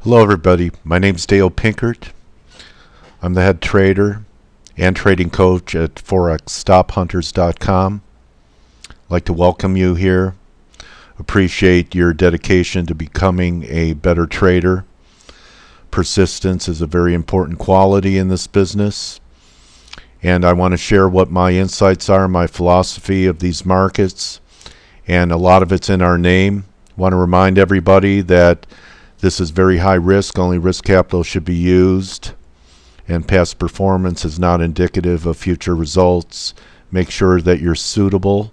Hello everybody, my name is Dale Pinkert. I'm the head trader and trading coach at ForexStopHunters.com. I'd like to welcome you here. Appreciate your dedication to becoming a better trader. Persistence is a very important quality in this business. And I want to share what my insights are, my philosophy of these markets. And a lot of it's in our name. I want to remind everybody that this is very high risk. Only risk capital should be used, and past performance is not indicative of future results. Make sure that you're suitable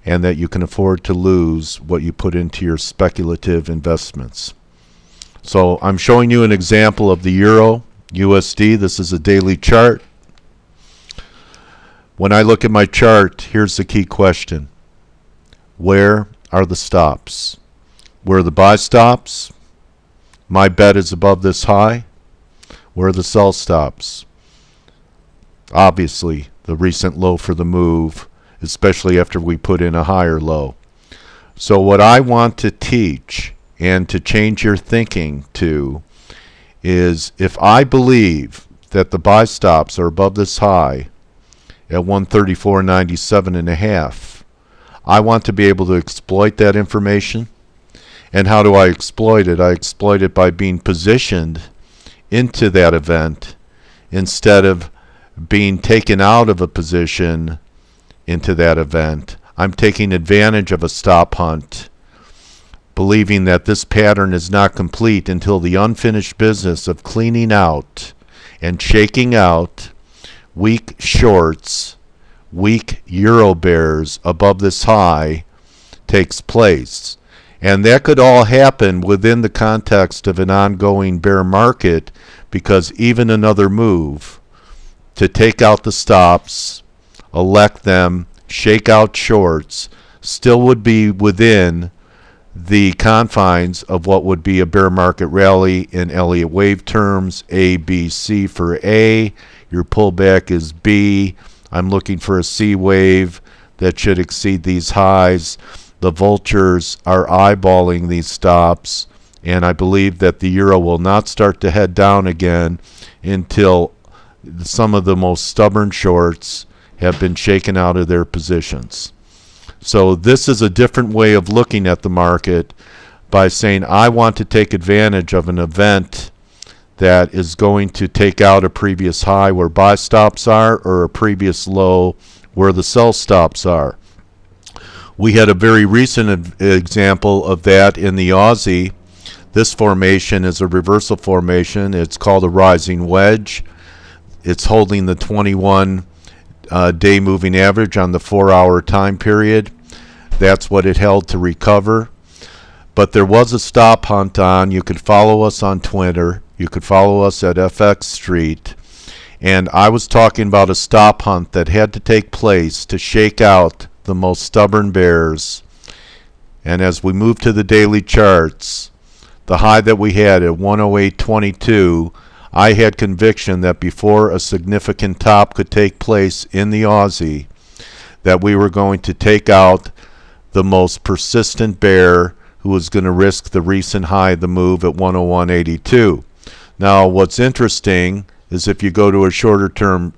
and that you can afford to lose what you put into your speculative investments. So I'm showing you an example of the Euro USD. This is a daily chart. When I look at my chart, here's the key question. Where are the stops? Where are the buy stops? My bet is above this high. Where are the sell stops? Obviously, the recent low for the move, especially after we put in a higher low. So what I want to teach and to change your thinking to is, if I believe that the buy stops are above this high at 134.97.5, I want to be able to exploit that information. And how do I exploit it? I exploit it by being positioned into that event instead of being taken out of a position into that event. I'm taking advantage of a stop hunt, believing that this pattern is not complete until the unfinished business of cleaning out and shaking out weak shorts, weak Euro bears above this high takes place. And that could all happen within the context of an ongoing bear market, because even another move to take out the stops, elect them, shake out shorts, still would be within the confines of what would be a bear market rally in Elliott wave terms. A, B, C for A. Your pullback is B. I'm looking for a C wave that should exceed these highs. The vultures are eyeballing these stops, and I believe that the Euro will not start to head down again until some of the most stubborn shorts have been shaken out of their positions. So this is a different way of looking at the market, by saying I want to take advantage of an event that is going to take out a previous high where buy stops are, or a previous low where the sell stops are. We had a very recent example of that in the Aussie. This formation is a reversal formation. It's called a rising wedge. It's holding the 21-day moving average on the 4-hour time period. That's what it held to recover. But there was a stop hunt on. You could follow us on Twitter. You could follow us at FX Street. And I was talking about a stop hunt that had to take place to shake out the most stubborn bears. And as we move to the daily charts, the high that we had at 108.22, I had conviction that before a significant top could take place in the Aussie, that we were going to take out the most persistent bear, who was going to risk the recent high of the move at 101.82. Now what's interesting is, if you go to a shorter term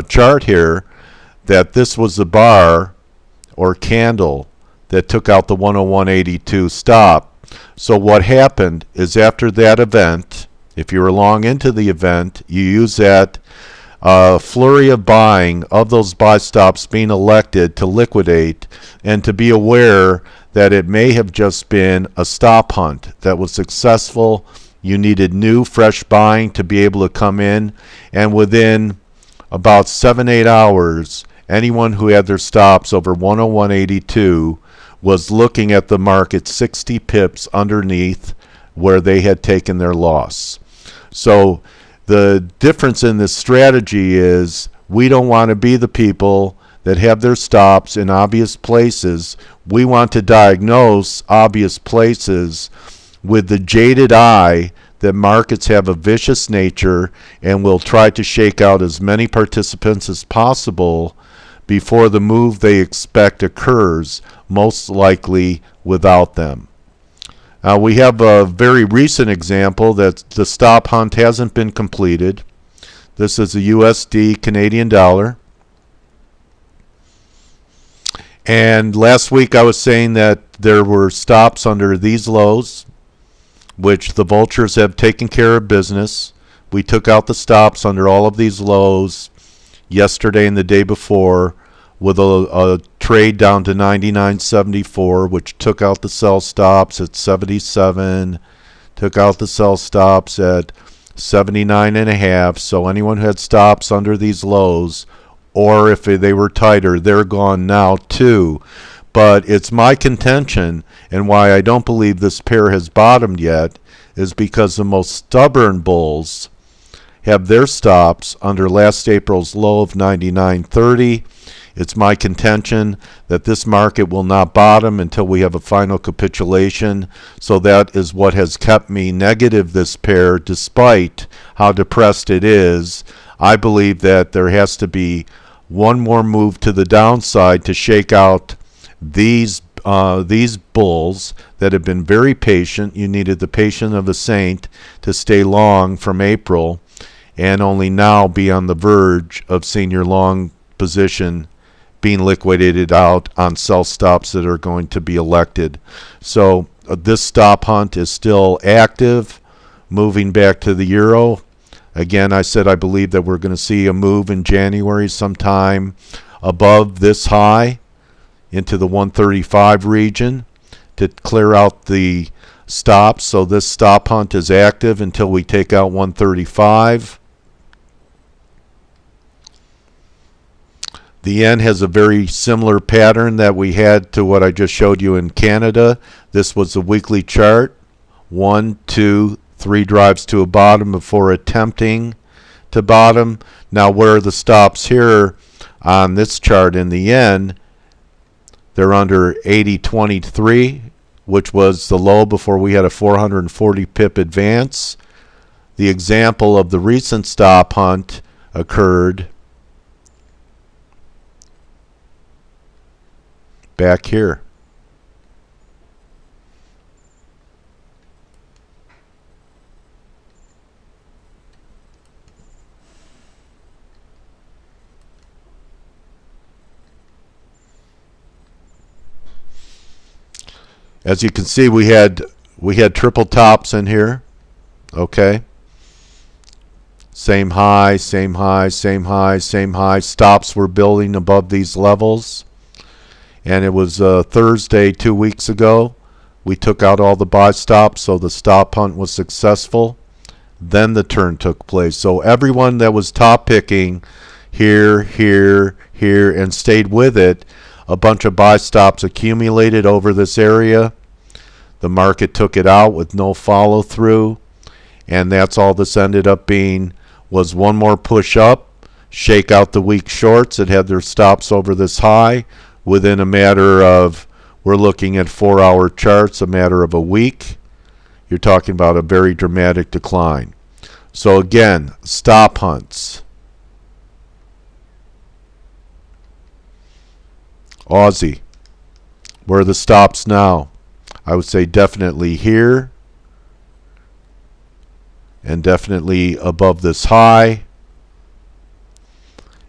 chart here, that this was the bar or candle that took out the 101.82 stop. So what happened is, after that event, if you're long into the event, you use that flurry of buying of those buy stops being elected to liquidate, and to be aware that it may have just been a stop hunt that was successful. You needed new, fresh buying to be able to come in, and within about 7-8 hours, anyone who had their stops over 101.82 was looking at the market 60 pips underneath where they had taken their loss. So the difference in this strategy is, we don't want to be the people that have their stops in obvious places. We want to diagnose obvious places with the jaded eye that markets have a vicious nature, and will try to shake out as many participants as possible before the move they expect occurs, most likely without them. We have a very recent example that the stop hunt hasn't been completed. This is a USD Canadian dollar. And last week I was saying that there were stops under these lows, which the vultures have taken care of business. We took out the stops under all of these lows yesterday and the day before with a trade down to 99.74, which took out the sell stops at 77, took out the sell stops at 79.5. So anyone who had stops under these lows, or if they were tighter, they're gone now too. But it's my contention, and why I don't believe this pair has bottomed yet, is because the most stubborn bulls have their stops under last April's low of 99.30. It's my contention that this market will not bottom until we have a final capitulation. So that is what has kept me negative this pair, despite how depressed it is. I believe that there has to be one more move to the downside to shake out these bulls that have been very patient. You needed the patience of a saint to stay long from April, and only now be on the verge of seeing your long position being liquidated out on sell stops that are going to be elected. So this stop hunt is still active. Moving back to the euro, again, I said I believe that we're going to see a move in January sometime above this high into the 135 region to clear out the stops. So this stop hunt is active until we take out 135. The yen has a very similar pattern that we had to what I just showed you in Canada. This was the weekly chart. 1, 2, 3 drives to a bottom before attempting to bottom. Now where are the stops here on this chart in the yen? They're under 80.23, which was the low before we had a 440 pip advance. The example of the recent stop hunt occurred back here. As you can see, we had triple tops in here. Okay. Same high, same high, same high, same high. Stops were building above these levels. And it was Thursday 2 weeks ago. We took out all the buy stops, so the stop hunt was successful. Then the turn took place. So everyone that was top picking here, here, here, and stayed with it, a bunch of buy stops accumulated over this area. The market took it out with no follow through, and that's all this ended up being, was one more push up, shake out the weak shorts that had their stops over this high within a matter of, we're looking at 4-hour charts, a matter of a week. You're talking about a very dramatic decline. So again, stop hunts. Aussie, where are the stops now? I would say definitely here, and definitely above this high.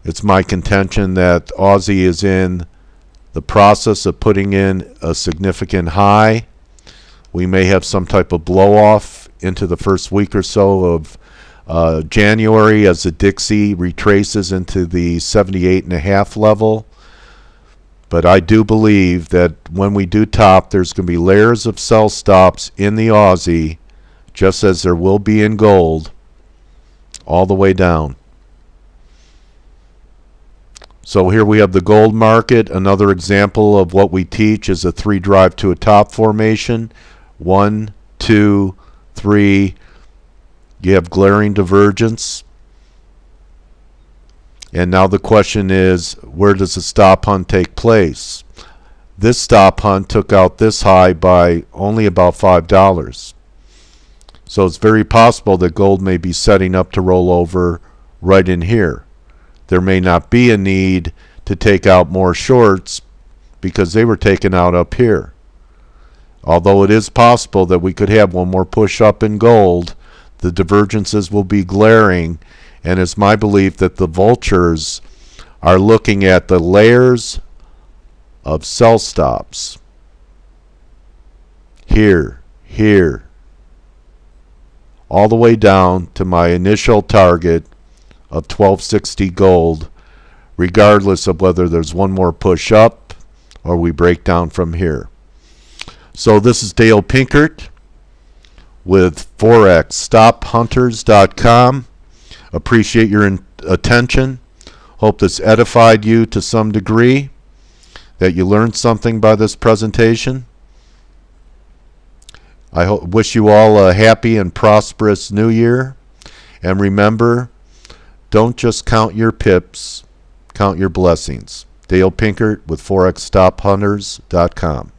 It's my contention that Aussie is in the process of putting in a significant high. We may have some type of blow off into the first week or so of January as the Dixie retraces into the 78.5 level. But I do believe that when we do top, there's going to be layers of sell stops in the Aussie, just as there will be in gold, all the way down. So here we have the gold market. Another example of what we teach is a 3 drive to a top formation. 1, 2, 3. You have glaring divergence. And now the question is, where does the stop hunt take place? This stop hunt took out this high by only about $5. So it's very possible that gold may be setting up to roll over right in here. There may not be a need to take out more shorts because they were taken out up here. Although it is possible that we could have one more push up in gold, the divergences will be glaring, and it's my belief that the vultures are looking at the layers of sell stops here, here, all the way down to my initial target of 1260 gold, regardless of whether there's one more push up or we break down from here. So this is Dale Pinkert with ForexStopHunters.com. Appreciate your attention. Hope this edified you to some degree, that you learned something by this presentation. I wish you all a happy and prosperous new year. And remember, don't just count your pips, count your blessings. Dale Pinkert with ForexStopHunters.com.